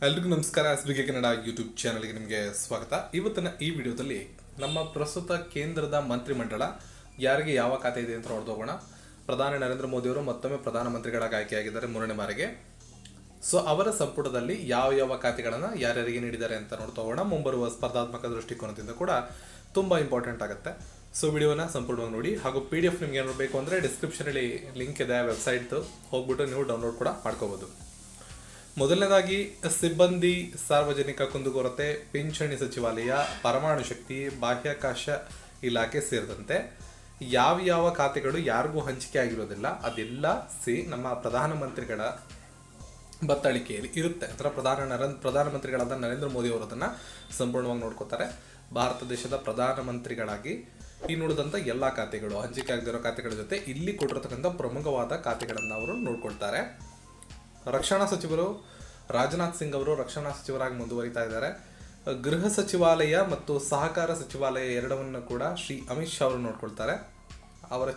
ಎಲ್ರಿಗೂ ನಮಸ್ಕಾರ. ಎಸ್ಬಿಕೆ ಕನ್ನಡ ಯೂಟ್ಯೂಬ್ ಚಾನಲ್ಗೆ ನಿಮಗೆ ಸ್ವಾಗತ. ಇವತ್ತಿನ ಈ ವಿಡಿಯೋದಲ್ಲಿ ನಮ್ಮ ಪ್ರಸ್ತುತ ಕೇಂದ್ರದ ಮಂತ್ರಿಮಂಡಲ ಯಾರಿಗೆ ಯಾವ ಖಾತೆ ಇದೆ ಅಂತ ನೋಡ್ದೋಗೋಣ. ಪ್ರಧಾನಿ ನರೇಂದ್ರ ಮೋದಿ ಅವರು ಮತ್ತೊಮ್ಮೆ ಪ್ರಧಾನಮಂತ್ರಿಗಳಾಗಿ ಆಯ್ಕೆಯಾಗಿದ್ದಾರೆ 3ನೇ ಬಾರಿಗೆ. ಸೊ ಅವರ ಸಂಪುಟದಲ್ಲಿ ಯಾವ ಖಾತೆಗಳನ್ನು ಯಾರ್ಯಾರಿಗೆ ನೀಡಿದ್ದಾರೆ ಅಂತ ನೋಡ್ತೋಗೋಣ. ಮುಂಬರುವ ಸ್ಪರ್ಧಾತ್ಮಕ ದೃಷ್ಟಿಕೋನದಿಂದ ಕೂಡ ತುಂಬ ಇಂಪಾರ್ಟೆಂಟ್ ಆಗುತ್ತೆ. ಸೊ ವಿಡಿಯೋನ ಸಂಪೂರ್ಣವಾಗಿ ನೋಡಿ. ಹಾಗೂ PDF ನಿಮ್ಗೆ ಏನಾದ್ರು ಬೇಕು ಅಂದರೆ ಡಿಸ್ಕ್ರಿಪ್ಷನಲ್ಲಿ ಲಿಂಕ್ ಇದೆ, ವೆಬ್ಸೈಟ್ದು ಹೋಗ್ಬಿಟ್ಟು ನೀವು ಡೌನ್ಲೋಡ್ ಕೂಡ ಮಾಡ್ಕೋಬೋದು. ಮೊದಲನೇದಾಗಿ ಸಿಬ್ಬಂದಿ, ಸಾರ್ವಜನಿಕ ಕುಂದುಕೊರತೆ, ಪಿಂಚಣಿ ಸಚಿವಾಲಯ, ಪರಮಾಣು ಶಕ್ತಿ, ಬಾಹ್ಯಾಕಾಶ ಇಲಾಖೆ ಸೇರಿದಂತೆ ಯಾವ ಖಾತೆಗಳು ಯಾರಿಗೂ ಹಂಚಿಕೆ ಆಗಿರೋದಿಲ್ಲ ಅದೆಲ್ಲ ನಮ್ಮ ಪ್ರಧಾನಮಂತ್ರಿಗಳ ಬತ್ತಳಿಕೆಯಲ್ಲಿ ಇರುತ್ತೆ. ಅದರ ಪ್ರಧಾನಮಂತ್ರಿಗಳಾದ ನರೇಂದ್ರ ಮೋದಿ ಅವರು ಅದನ್ನು ಸಂಪೂರ್ಣವಾಗಿ ನೋಡ್ಕೋತಾರೆ. ಭಾರತ ದೇಶದ ಪ್ರಧಾನಮಂತ್ರಿಗಳಾಗಿ ಇನ್ನುಳಿದಂಥ ಎಲ್ಲ ಖಾತೆಗಳು, ಹಂಚಿಕೆ ಆಗದಿರೋ ಖಾತೆಗಳ ಜೊತೆ ಇಲ್ಲಿ ಕೊಟ್ಟಿರತಕ್ಕಂಥ ಪ್ರಮುಖವಾದ ಖಾತೆಗಳನ್ನು ಅವರು ನೋಡ್ಕೊಳ್ತಾರೆ. ರಕ್ಷಣಾ ಸಚಿವರು ರಾಜನಾಥ್ ಸಿಂಗ್ ಅವರು ರಕ್ಷಣಾ ಸಚಿವರಾಗಿ ಮುಂದುವರಿತಾ ಇದ್ದಾರೆ. ಗೃಹ ಸಚಿವಾಲಯ ಮತ್ತು ಸಹಕಾರ ಸಚಿವಾಲಯ ಎರಡವನ್ನು ಕೂಡ ಶ್ರೀ ಅಮಿತ್ ಶಾ ಅವರು ನೋಡ್ಕೊಳ್ತಾರೆ. ಅವರ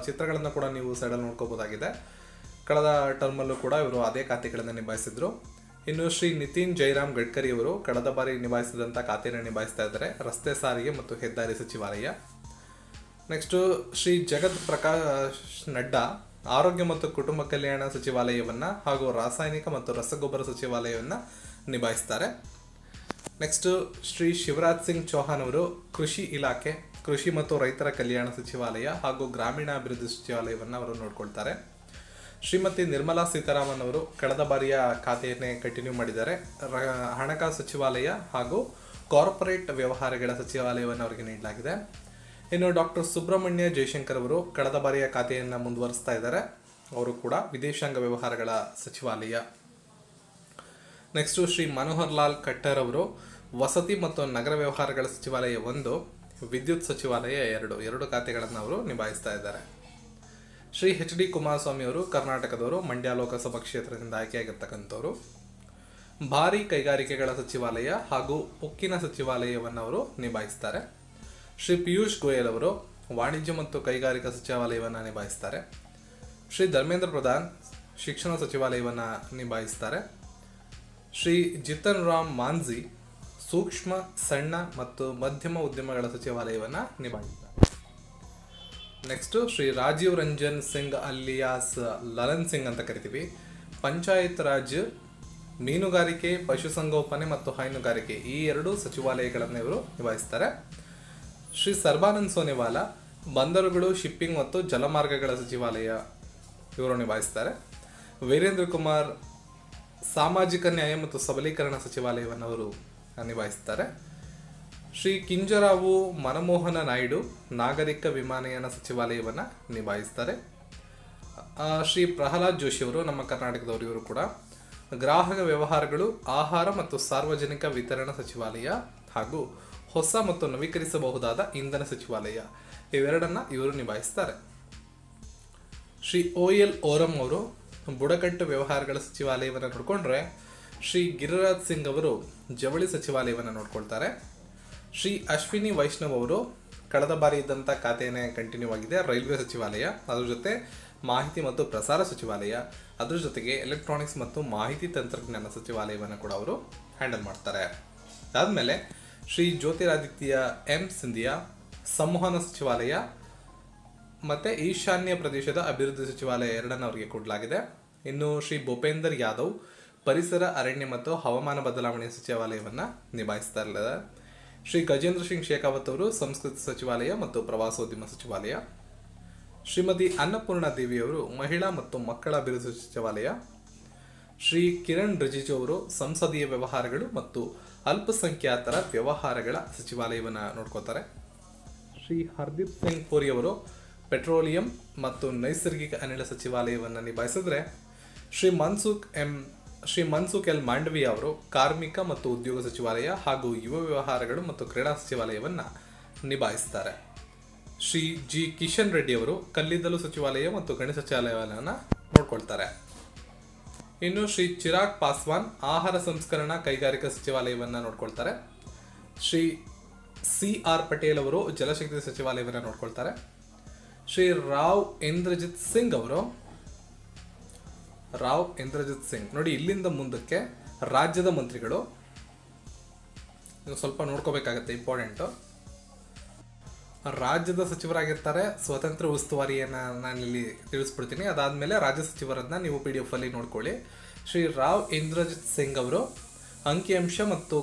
ಚಿತ್ರಗಳನ್ನು ಕೂಡ ನೀವು ಸೈಡಲ್ಲಿ ನೋಡ್ಕೋಬಹುದಾಗಿದೆ. ಕಳೆದ ಟರ್ಮಲ್ಲೂ ಕೂಡ ಇವರು ಅದೇ ಖಾತೆಗಳನ್ನು ನಿಭಾಯಿಸಿದ್ರು. ಇನ್ನು ಶ್ರೀ ನಿತಿನ್ ಜೈರಾಮ್ ಗಡ್ಕರಿ ಅವರು ಕಳೆದ ಬಾರಿ ನಿಭಾಯಿಸಿದಂಥ ಖಾತೆಯನ್ನು ನಿಭಾಯಿಸ್ತಾ ಇದ್ದಾರೆ, ರಸ್ತೆ ಸಾರಿಗೆ ಮತ್ತು ಹೆದ್ದಾರಿ ಸಚಿವಾಲಯ. ನೆಕ್ಸ್ಟು ಶ್ರೀ ಜಗತ್ ಪ್ರಕಾಶ್ ನಡ್ಡಾ ಆರೋಗ್ಯ ಮತ್ತು ಕುಟುಂಬ ಕಲ್ಯಾಣ ಸಚಿವಾಲಯವನ್ನು ಹಾಗೂ ರಾಸಾಯನಿಕ ಮತ್ತು ರಸಗೊಬ್ಬರ ಸಚಿವಾಲಯವನ್ನು ನಿಭಾಯಿಸ್ತಾರೆ. ನೆಕ್ಸ್ಟು ಶ್ರೀ ಶಿವರಾಜ್ ಸಿಂಗ್ ಚೌಹಾಣ್ ಅವರು ಕೃಷಿ ಇಲಾಖೆ, ಕೃಷಿ ಮತ್ತು ರೈತರ ಕಲ್ಯಾಣ ಸಚಿವಾಲಯ ಹಾಗೂ ಗ್ರಾಮೀಣಾಭಿವೃದ್ಧಿ ಸಚಿವಾಲಯವನ್ನು ಅವರು ನೋಡ್ಕೊಳ್ತಾರೆ. ಶ್ರೀಮತಿ ನಿರ್ಮಲಾ ಸೀತಾರಾಮನ್ ಅವರು ಕಳೆದ ಬಾರಿಯ ಖಾತೆಯನ್ನೇ ಕಂಟಿನ್ಯೂ ಮಾಡಿದ್ದಾರೆ. ಹಣಕಾಸು ಸಚಿವಾಲಯ ಹಾಗೂ ಕಾರ್ಪೊರೇಟ್ ವ್ಯವಹಾರಗಳ ಸಚಿವಾಲಯವನ್ನು ಅವರಿಗೆ ನೀಡಲಾಗಿದೆ. ಇನ್ನು ಡಾಕ್ಟರ್ ಸುಬ್ರಹ್ಮಣ್ಯ ಜೈಶಂಕರ್ ಅವರು ಕಳೆದ ಬಾರಿಯ ಖಾತೆಯನ್ನು ಮುಂದುವರಿಸ್ತಾ ಇದ್ದಾರೆ. ಅವರು ಕೂಡ ವಿದೇಶಾಂಗ ವ್ಯವಹಾರಗಳ ಸಚಿವಾಲಯ. ನೆಕ್ಸ್ಟು ಶ್ರೀ ಮನೋಹರ್ ಲಾಲ್ ಖಟ್ಟರ್ ಅವರು ವಸತಿ ಮತ್ತು ನಗರ ವ್ಯವಹಾರಗಳ ಸಚಿವಾಲಯ 1, ವಿದ್ಯುತ್ ಸಚಿವಾಲಯ 2 ಖಾತೆಗಳನ್ನು ಅವರು ನಿಭಾಯಿಸ್ತಾ ಇದ್ದಾರೆ. ಶ್ರೀ HD ಕುಮಾರಸ್ವಾಮಿ ಅವರು ಕರ್ನಾಟಕದವರು, ಮಂಡ್ಯ ಲೋಕಸಭಾ ಕ್ಷೇತ್ರದಿಂದ ಆಯ್ಕೆಯಾಗಿರ್ತಕ್ಕಂಥವ್ರು. ಭಾರೀ ಕೈಗಾರಿಕೆಗಳ ಸಚಿವಾಲಯ ಹಾಗೂ ಉಕ್ಕಿನ ಸಚಿವಾಲಯವನ್ನು ಅವರು ನಿಭಾಯಿಸ್ತಾರೆ. ಶ್ರೀ ಪಿಯೂಷ್ ಗೋಯಲ್ ಅವರು ವಾಣಿಜ್ಯ ಮತ್ತು ಕೈಗಾರಿಕಾ ಸಚಿವಾಲಯವನ್ನು ನಿಭಾಯಿಸ್ತಾರೆ. ಶ್ರೀ ಧರ್ಮೇಂದ್ರ ಪ್ರಧಾನ್ ಶಿಕ್ಷಣ ಸಚಿವಾಲಯವನ್ನು ನಿಭಾಯಿಸ್ತಾರೆ. ಶ್ರೀ ಜಿತನ್ ರಾಮ್ ಮಾಂಝಿ ಸೂಕ್ಷ್ಮ, ಸಣ್ಣ ಮತ್ತು ಮಧ್ಯಮ ಉದ್ಯಮಗಳ ಸಚಿವಾಲಯವನ್ನು ನಿಭಾಯಿಸ್ತಾರೆ. ನೆಕ್ಸ್ಟು ಶ್ರೀ ರಾಜೀವ್ ರಂಜನ್ ಸಿಂಗ್ ಅಲಿಯಾಸ್ ಲಲನ್ ಸಿಂಗ್ ಅಂತ ಕರಿತೀವಿ, ಪಂಚಾಯತ್ ರಾಜ್, ಮೀನುಗಾರಿಕೆ, ಪಶುಸಂಗೋಪನೆ ಮತ್ತು ಹೈನುಗಾರಿಕೆ ಈ 2 ಸಚಿವಾಲಯಗಳನ್ನು ಇವರು ನಿಭಾಯಿಸ್ತಾರೆ. ಶ್ರೀ ಸರ್ಬಾನಂದ್ ಸೋನೆವಾಲಾ ಬಂದರುಗಳು, ಶಿಪ್ಪಿಂಗ್ ಮತ್ತು ಜಲಮಾರ್ಗಗಳ ಸಚಿವಾಲಯ ಇವರು ನಿಭಾಯಿಸ್ತಾರೆ. ವೀರೇಂದ್ರ ಕುಮಾರ್ ಸಾಮಾಜಿಕ ನ್ಯಾಯ ಮತ್ತು ಸಬಲೀಕರಣ ಸಚಿವಾಲಯವನ್ನು ಅವರು ನಿಭಾಯಿಸ್ತಾರೆ. ಶ್ರೀ ಕಿಂಜರಾವು ಮನಮೋಹನ ನಾಯ್ಡು ನಾಗರಿಕ ವಿಮಾನಯಾನ ಸಚಿವಾಲಯವನ್ನು ನಿಭಾಯಿಸ್ತಾರೆ. ಶ್ರೀ ಪ್ರಹ್ಲಾದ್ ಜೋಶಿ ಅವರು ನಮ್ಮ ಕರ್ನಾಟಕದವರು, ಇವರು ಕೂಡ ಗ್ರಾಹಕ ವ್ಯವಹಾರಗಳು, ಆಹಾರ ಮತ್ತು ಸಾರ್ವಜನಿಕ ವಿತರಣಾ ಸಚಿವಾಲಯ ಹಾಗೂ ಹೊಸ ಮತ್ತು ನವೀಕರಿಸಬಹುದಾದ ಇಂಧನ ಸಚಿವಾಲಯ ಇವೆರಡನ್ನ ಇವರು ನಿಭಾಯಿಸ್ತಾರೆ. ಶ್ರೀ OL ಓರಂ ಅವರು ಬುಡಕಟ್ಟು ವ್ಯವಹಾರಗಳ ಸಚಿವಾಲಯವನ್ನು ನೋಡಿಕೊಂಡ್ರೆ, ಶ್ರೀ ಗಿರಿರಾಜ್ ಸಿಂಗ್ ಅವರು ಜವಳಿ ಸಚಿವಾಲಯವನ್ನು ನೋಡ್ಕೊಳ್ತಾರೆ. ಶ್ರೀ ಅಶ್ವಿನಿ ವೈಷ್ಣವ್ ಅವರು ಕಳೆದ ಬಾರಿ ಇದ್ದಂಥ ಖಾತೆಯನ್ನೇ ಕಂಟಿನ್ಯೂ ಆಗಿದೆ, ರೈಲ್ವೆ ಸಚಿವಾಲಯ, ಅದ್ರ ಜೊತೆ ಮಾಹಿತಿ ಮತ್ತು ಪ್ರಸಾರ ಸಚಿವಾಲಯ, ಅದ್ರ ಜೊತೆಗೆ ಎಲೆಕ್ಟ್ರಾನಿಕ್ಸ್ ಮತ್ತು ಮಾಹಿತಿ ತಂತ್ರಜ್ಞಾನ ಸಚಿವಾಲಯವನ್ನು ಕೂಡ ಅವರು ಹ್ಯಾಂಡಲ್ ಮಾಡ್ತಾರೆ. ಅದಾದಮೇಲೆ ಶ್ರೀ ಜ್ಯೋತಿರಾದಿತ್ಯ M ಸಿಂಧಿಯಾ ಸಂವಹನ ಸಚಿವಾಲಯ ಮತ್ತು ಈಶಾನ್ಯ ಪ್ರದೇಶದ ಅಭಿವೃದ್ಧಿ ಸಚಿವಾಲಯ 2 ಅವರಿಗೆ ಕೊಡಲಾಗಿದೆ. ಇನ್ನು ಶ್ರೀ ಭೂಪೇಂದರ್ ಯಾದವ್ ಪರಿಸರ, ಅರಣ್ಯ ಮತ್ತು ಹವಾಮಾನ ಬದಲಾವಣೆ ಸಚಿವಾಲಯವನ್ನು ನಿಭಾಯಿಸ್ತಾ ಇದ್ದಾರೆ. ಶ್ರೀ ಗಜೇಂದ್ರ ಸಿಂಗ್ ಶೇಖಾವತ್ ಅವರು ಸಂಸ್ಕೃತಿ ಸಚಿವಾಲಯ ಮತ್ತು ಪ್ರವಾಸೋದ್ಯಮ ಸಚಿವಾಲಯ. ಶ್ರೀಮತಿ ಅನ್ನಪೂರ್ಣ ದೇವಿಯವರು ಮಹಿಳಾ ಮತ್ತು ಮಕ್ಕಳ ಅಭಿವೃದ್ಧಿ ಸಚಿವಾಲಯ. ಶ್ರೀ ಕಿರಣ್ ರಿಜಿಜು ಅವರು ಸಂಸದೀಯ ವ್ಯವಹಾರಗಳು ಮತ್ತು ಅಲ್ಪಸಂಖ್ಯಾತರ ವ್ಯವಹಾರಗಳ ಸಚಿವಾಲಯವನ್ನು ನೋಡ್ಕೋತಾರೆ. ಶ್ರೀ ಹರ್ದೀಪ್ ಸಿಂಗ್ ಪುರಿ ಅವರು ಪೆಟ್ರೋಲಿಯಂ ಮತ್ತು ನೈಸರ್ಗಿಕ ಅನಿಲ ಸಚಿವಾಲಯವನ್ನು ನಿಭಾಯಿಸಿದ್ರೆ, ಶ್ರೀ ಮನ್ಸುಖ್ ಎಲ್ ಮಾಂಡವಿಯಾ ಅವರು ಕಾರ್ಮಿಕ ಮತ್ತು ಉದ್ಯೋಗ ಸಚಿವಾಲಯ ಹಾಗೂ ಯುವ ವ್ಯವಹಾರಗಳು ಮತ್ತು ಕ್ರೀಡಾ ಸಚಿವಾಲಯವನ್ನು ನಿಭಾಯಿಸ್ತಾರೆ. ಶ್ರೀ G ಕಿಶನ್ ರೆಡ್ಡಿ ಅವರು ಕಲ್ಲಿದ್ದಲು ಸಚಿವಾಲಯ ಮತ್ತು ಗಣಿ ಸಚಿವಾಲಯವನ್ನು ನೋಡ್ಕೊಳ್ತಾರೆ. ಇನ್ನು ಶ್ರೀ ಚಿರಾಗ್ ಪಾಸ್ವಾನ್ ಆಹಾರ ಸಂಸ್ಕರಣಾ ಕೈಗಾರಿಕಾ ಸಚಿವಾಲಯವನ್ನು ನೋಡ್ಕೊಳ್ತಾರೆ. ಶ್ರೀ CR ಪಟೇಲ್ ಅವರು ಜಲಶಕ್ತಿ ಸಚಿವಾಲಯವನ್ನು ನೋಡ್ಕೊಳ್ತಾರೆ. ಶ್ರೀ ರಾವ್ ಇಂದ್ರಜಿತ್ ಸಿಂಗ್ ನೋಡಿ, ಇಲ್ಲಿಂದ ಮುಂದಕ್ಕೆ ರಾಜ್ಯದ ಮಂತ್ರಿಗಳು ಸ್ವಲ್ಪ ನೋಡ್ಕೋಬೇಕಾಗತ್ತೆ, ಇಂಪಾರ್ಟೆಂಟು. ರಾಜ್ಯದ ಸಚಿವರಾಗಿರ್ತಾರೆ. ಸ್ವತಂತ್ರ ಉಸ್ತುವಾರಿಯನ್ನು ನಾನಿಲ್ಲಿ ತಿಳಿಸ್ಬಿಡ್ತೀನಿ. ಅದಾದಮೇಲೆ ರಾಜ್ಯ ಸಚಿವರನ್ನ ನೀವು PDF ಅಲ್ಲಿ ನೋಡ್ಕೊಳ್ಳಿ. ಶ್ರೀ ರಾವ್ ಇಂದ್ರಜಿತ್ ಸಿಂಗ್ ಅವರು ಅಂಕಿಅಂಶ ಮತ್ತು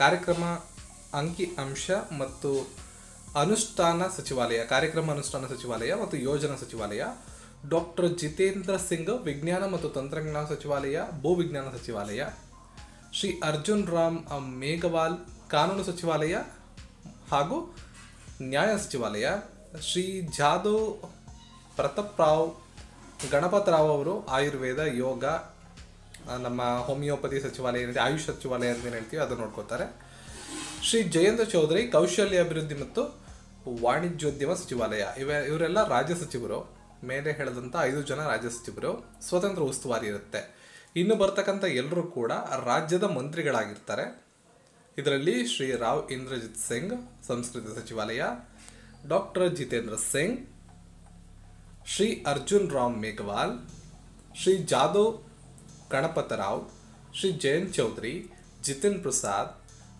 ಕಾರ್ಯಕ್ರಮ ಅಂಕಿಅಂಶ ಮತ್ತು ಅನುಷ್ಠಾನ ಸಚಿವಾಲಯ, ಕಾರ್ಯಕ್ರಮ ಅನುಷ್ಠಾನ ಸಚಿವಾಲಯ ಮತ್ತು ಯೋಜನಾ ಸಚಿವಾಲಯ. ಡಾಕ್ಟರ್ ಜಿತೇಂದ್ರ ಸಿಂಗ್ ವಿಜ್ಞಾನ ಮತ್ತು ತಂತ್ರಜ್ಞಾನ ಸಚಿವಾಲಯ, ಭೂವಿಜ್ಞಾನ ಸಚಿವಾಲಯ. ಶ್ರೀ ಅರ್ಜುನ್ ರಾಮ್ ಮೇಘವಾಲ್ ಕಾನೂನು ಸಚಿವಾಲಯ ಹಾಗೂ ನ್ಯಾಯ ಸಚಿವಾಲಯ. ಶ್ರೀ ಜಾಧವ್ ಪ್ರತಾಪ್ ರಾವ್ ಗಣಪತ್ ರಾವ್ ಅವರು ಆಯುರ್ವೇದ, ಯೋಗ, ನಮ್ಮ ಹೋಮಿಯೋಪತಿ ಸಚಿವಾಲಯ ಏನಿದೆ, ಆಯುಷ್ ಸಚಿವಾಲಯ ಅಂತ ಏನು ಹೇಳ್ತೀವಿ ಅದನ್ನು ನೋಡ್ಕೋತಾರೆ. ಶ್ರೀ ಜಯಂತ ಚೌಧರಿ ಕೌಶಲ್ಯ ಅಭಿವೃದ್ಧಿ ಮತ್ತು ವಾಣಿಜ್ಯೋದ್ಯಮ ಸಚಿವಾಲಯ. ಇವರೆಲ್ಲ ರಾಜ್ಯ ಸಚಿವರು. ಮೇಲೆ ಹೇಳಿದಂಥ 5 ಜನ ರಾಜ್ಯ ಸಚಿವರು, ಸ್ವತಂತ್ರ ಉಸ್ತುವಾರಿ ಇರುತ್ತೆ. ಇನ್ನು ಬರ್ತಕ್ಕಂಥ ಎಲ್ಲರೂ ಕೂಡ ರಾಜ್ಯದ ಮಂತ್ರಿಗಳಾಗಿರ್ತಾರೆ. ಇದರಲ್ಲಿ ಶ್ರೀ ರಾವ್ ಇಂದ್ರಜಿತ್ ಸಿಂಗ್ ಸಂಸ್ಕೃತಿ ಸಚಿವಾಲಯ, ಡಾಕ್ಟರ್ ಜಿತೇಂದ್ರ ಸಿಂಗ್, ಶ್ರೀ ಅರ್ಜುನ್ ರಾಮ್ ಮೇಘವಾಲ್, ಶ್ರೀ ಜಾಧವ್ ಗಣಪತ ರಾವ್, ಶ್ರೀ ಜಯಂತ್ ಚೌಧರಿ, ಜಿತಿನ್ ಪ್ರಸಾದ್,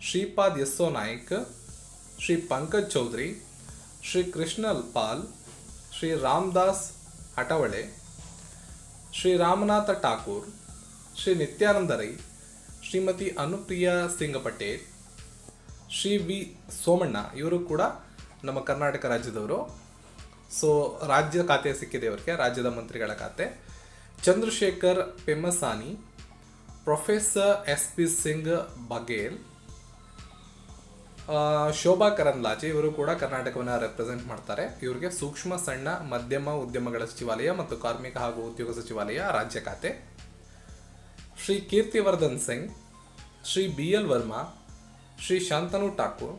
ಶ್ರೀಪಾದ್ ಯಸ್ಸೋ ನಾಯ್ಕ್, ಶ್ರೀ ಪಂಕಜ್ ಚೌಧರಿ, ಶ್ರೀ ಕೃಷ್ಣಲ್ ಪಾಲ್, ಶ್ರೀ ರಾಮದಾಸ್ ಹಟವಳೆ, ಶ್ರೀ ರಾಮನಾಥ ಠಾಕೂರ್, ಶ್ರೀ ನಿತ್ಯಾನಂದ ರೈ, ಶ್ರೀಮತಿ ಅನುಪ್ರಿಯಾ ಸಿಂಗ್ ಪಟೇಲ್, ಶ್ರೀ ವಿ ಸೋಮಣ್ಣ, ಇವರು ಕೂಡ ನಮ್ಮ ಕರ್ನಾಟಕ ರಾಜ್ಯದವರು. ಸೊ ರಾಜ್ಯ ಖಾತೆ ಸಿಕ್ಕಿದೆ ಅವರಿಗೆ, ರಾಜ್ಯದ ಮಂತ್ರಿಗಳ ಖಾತೆ. ಚಂದ್ರಶೇಖರ್ ಪೆಮ್ಮಸಾನಿ, ಪ್ರೊಫೆಸರ್ SP ಸಿಂಗ್ ಬಘೇಲ್, ಶೋಭಾ ಕರಂದ್ಲಾಜೆ, ಇವರು ಕೂಡ ಕರ್ನಾಟಕವನ್ನು ರೆಪ್ರೆಸೆಂಟ್ ಮಾಡ್ತಾರೆ. ಇವರಿಗೆ ಸೂಕ್ಷ್ಮ ಸಣ್ಣ ಮಧ್ಯಮ ಉದ್ಯಮಗಳ ಸಚಿವಾಲಯ ಮತ್ತು ಕಾರ್ಮಿಕ ಹಾಗೂ ಉದ್ಯೋಗ ಸಚಿವಾಲಯ ರಾಜ್ಯ ಖಾತೆ. Shri Kirtivardhan Singh, Shri BL Verma, Shri Shantanu Thakur,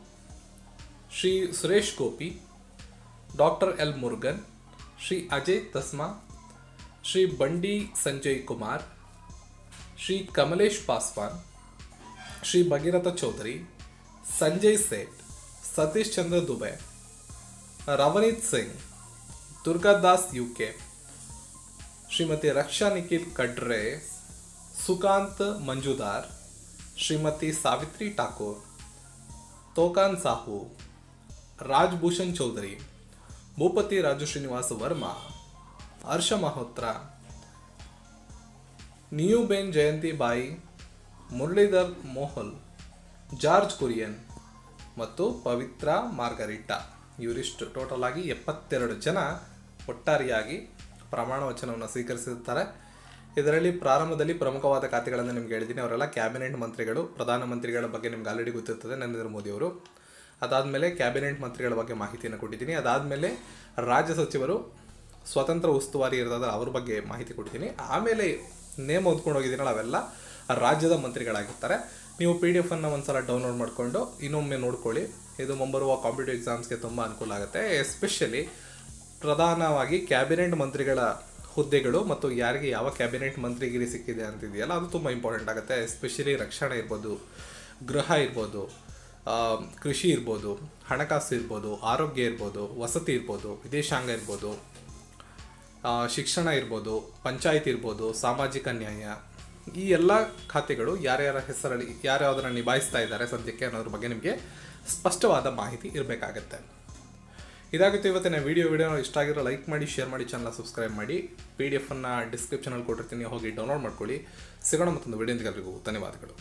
Shri Suresh Gopi, doctor L Murugan, Shri Ajay ತಸ್ಮಾ, ಶ್ರೀ ಬಂಡಿ ಸಂಜಯ್ ಕುಮಾರ್, ಶ್ರೀ ಕಮಲೇಶ್ ಪಾಸ್ವಾನ್, ಶ್ರೀ ಭಗೀರಥ ಚೌಧರಿ, ಸಂಜಯ್ ಸೇಠ್, ಸತೀಶ್ ಚಂದ್ರ ದುಬೆ, ರವನೀತ್ ಸಿಂಗ್, ದುರ್ಗಾದಾಸ್ UK, ಶ್ರೀಮತಿ ರಕ್ಷಾ ನಿಖಿಲ್ ಕಡ್ರೆ, ಸುಕಾಂತ್ ಮಂಜುದಾರ್, ಶ್ರೀಮತಿ ಸಾವಿತ್ರಿ ಠಾಕೂರ್, ತೋಕಾನ್ ಸಾಹು, ರಾಜ್ಭೂಷಣ್ ಚೌಧರಿ, ಭೂಪತಿ ರಾಜು ಶ್ರೀನಿವಾಸ ವರ್ಮಾ, ಹರ್ಷ ಮಹೋತ್ರ, ನಿಯುಬೇನ್ ಜಯಂತಿ ಬಾಯಿ, ಮುರಳೀಧರ್ ಮೋಹಲ್, ಜಾರ್ಜ್ ಕುರಿಯನ್ ಮತ್ತು ಪವಿತ್ರ ಮಾರ್ಗರಿಟಾ. ಇವರಿಷ್ಟು ಟೋಟಲ್ ಆಗಿ 72 ಜನ ಒಟ್ಟಾರೆಯಾಗಿ ಪ್ರಮಾಣ ವಚನವನ್ನು ಸ್ವೀಕರಿಸಿರ್ತಾರೆ. ಇದರಲ್ಲಿ ಪ್ರಾರಂಭದಲ್ಲಿ ಪ್ರಮುಖವಾದ ಖಾತೆಗಳನ್ನು ನಿಮ್ಗೆ ಹೇಳಿದ್ದೀನಿ. ಅವರೆಲ್ಲ ಕ್ಯಾಬಿನೆಟ್ ಮಂತ್ರಿಗಳು. ಪ್ರಧಾನಮಂತ್ರಿಗಳ ಬಗ್ಗೆ ನಿಮ್ಗೆ ಆಲ್ರೆಡಿ ಗೊತ್ತಿರ್ತದೆ, ನರೇಂದ್ರ ಮೋದಿ ಅವರು. ಅದಾದಮೇಲೆ ಕ್ಯಾಬಿನೆಟ್ ಮಂತ್ರಿಗಳ ಬಗ್ಗೆ ಮಾಹಿತಿಯನ್ನು ಕೊಟ್ಟಿದ್ದೀನಿ. ಅದಾದಮೇಲೆ ರಾಜ್ಯ ಸಚಿವರು, ಸ್ವತಂತ್ರ ಉಸ್ತುವಾರಿ ಇರೋದಾದ್ರೆ ಅವ್ರ ಬಗ್ಗೆ ಮಾಹಿತಿ ಕೊಟ್ಟಿದ್ದೀನಿ. ಆಮೇಲೆ ನೇಮ್ ಓದ್ಕೊಂಡು ಹೋಗಿದ್ದೀನಲ್ಲ, ಅವೆಲ್ಲ ರಾಜ್ಯದ ಮಂತ್ರಿಗಳಾಗಿರ್ತಾರೆ. ನೀವು PDF ಅನ್ನು ಒಂದ್ಸಲ ಡೌನ್ಲೋಡ್ ಮಾಡಿಕೊಂಡು ಇನ್ನೊಮ್ಮೆ ನೋಡ್ಕೊಳ್ಳಿ. ಇದು ಮುಂಬರುವ ಕಾಂಪಿಟೇಟಿವ್ ಎಕ್ಸಾಮ್ಸ್ಗೆ ತುಂಬ ಅನುಕೂಲ ಆಗುತ್ತೆ. ಎಸ್ಪೆಷಲಿ ಪ್ರಧಾನವಾಗಿ ಕ್ಯಾಬಿನೆಟ್ ಮಂತ್ರಿಗಳ ಹುದ್ದೆಗಳು ಮತ್ತು ಯಾರಿಗೆ ಯಾವ ಕ್ಯಾಬಿನೆಟ್ ಮಂತ್ರಿಗಿರಿ ಸಿಕ್ಕಿದೆ ಅಂತಿದೆಯಲ್ಲ, ಅದು ತುಂಬ ಇಂಪಾರ್ಟೆಂಟ್ ಆಗುತ್ತೆ. ಎಸ್ಪೆಷಲಿ ರಕ್ಷಣೆ ಇರ್ಬೋದು, ಗೃಹ ಇರ್ಬೋದು, ಕೃಷಿ ಇರ್ಬೋದು, ಹಣಕಾಸು ಇರ್ಬೋದು, ಆರೋಗ್ಯ ಇರ್ಬೋದು, ವಸತಿ ಇರ್ಬೋದು, ವಿದೇಶಾಂಗ ಇರ್ಬೋದು, ಶಿಕ್ಷಣ ಇರ್ಬೋದು, ಪಂಚಾಯತ್ ಇರ್ಬೋದು, ಸಾಮಾಜಿಕ ನ್ಯಾಯ, ಈ ಎಲ್ಲ ಖಾತೆಗಳು ಯಾರ್ಯಾರ ಹೆಸರಲ್ಲಿ ಯಾರ್ಯಾವುದನ್ನು ನಿಭಾಯಿಸ್ತಾ ಇದ್ದಾರೆ ಸದ್ಯಕ್ಕೆ ಅನ್ನೋದ್ರ ಬಗ್ಗೆ ನಿಮಗೆ ಸ್ಪಷ್ಟವಾದ ಮಾಹಿತಿ ಇರಬೇಕಾಗತ್ತೆ. ಇದಾಗುತ್ತೆ ಇವತ್ತಿನ ವಿಡಿಯೋ ಇಷ್ಟ ಆಗಿರೋ ಲೈಕ್ ಮಾಡಿ, ಶೇರ್ ಮಾಡಿ, ಚಾನಲ್ ಸಬ್ಸ್ಕ್ರೈಬ್ ಮಾಡಿ. PDF ಅನ್ನು ಡಿಸ್ಕ್ರಿಪ್ಷನಲ್ಲಿ ಕೊಟ್ಟಿರ್ತೀನಿ, ಹೋಗಿ ಡೌನ್ಲೋಡ್ ಮಾಡ್ಕೊಳ್ಳಿ. ಸಿಗೋಣ ಮತ್ತೊಂದು ವಿಡಿಯೋದವರೆಗೂ ಧನ್ಯವಾದಗಳು.